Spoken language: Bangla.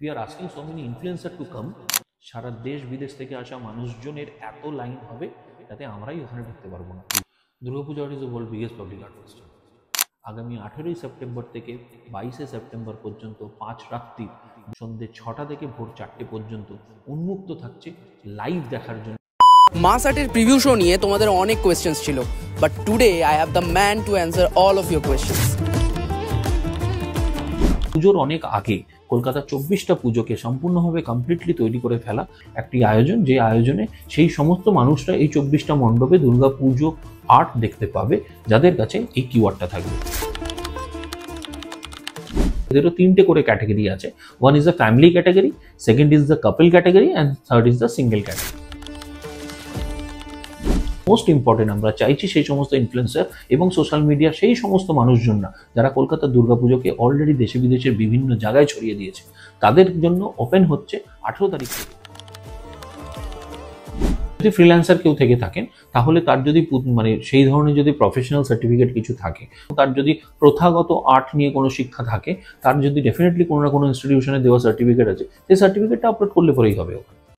We are asking so many influencers to come. সারা দেশ বিদেশ থেকে আসা মানুষজনের এত লাইন হবে যাতে আমরাই ওখানে ঢুকতে পারবো না। Durga Puja is the world biggest public art festival. আগামী 18ই সেপ্টেম্বর থেকে 22শে সেপ্টেম্বর পর্যন্ত 5 রাত্রি সন্ধ্যে 6টা থেকে ভোর 4টে পর্যন্ত উন্মুক্ত থাকছে লাইভ দেখার জন্য। মাস আর্টের প্রিভিউ শো নিয়ে তোমাদের অনেক কোয়েশ্চেন্স ছিল, but today I have the man to answer all of your questions. পুজোর অনেক আগে কলকাতা 24টা পুজোকে সম্পূর্ণভাবে কমপ্লিটলি তৈরি করে ফেলা একটি আয়োজন, যে আয়োজনে সেই সমস্ত মানুষরা এই 24টা মণ্ডপে দুর্গা পুজো আর্ট দেখতে পাবে যাদের কাছে এই কিওয়ার্ডটা থাকবে। এদেরও 3টে করে ক্যাটাগরি আছে। One is the family category, second is the couple category and third is the single category. Most important, আমরা চাইছি সেই সমস্ত ইনফ্লুয়েন্সার এবং সোশ্যাল মিডিয়া সেই সমস্ত মানুষজন যারা কলকাতার দুর্গাপুজোকে অলরেডি দেশে বিদেশের বিভিন্ন জায়গায় ছড়িয়ে দিয়েছে, তাদের জন্য ওপেন হচ্ছে 18 তারিখ থেকে। যদি ফ্রিল্যান্সার কেউ থেকে থাকেন তাহলে তার যদি সেই ধরনের যদি প্রফেশনাল সার্টিফিকেট কিছু থাকে, তার যদি প্রথাগত আর্ট নিয়ে কোনো শিক্ষা থাকে, তার যদি ডেফিনেটলি কোনো না কোনো ইনস্টিটিউশনে দেওয়া সার্টিফিকেট আছে, সেই সার্টিফিকেটটা আপলোড করলে পরেই হবে।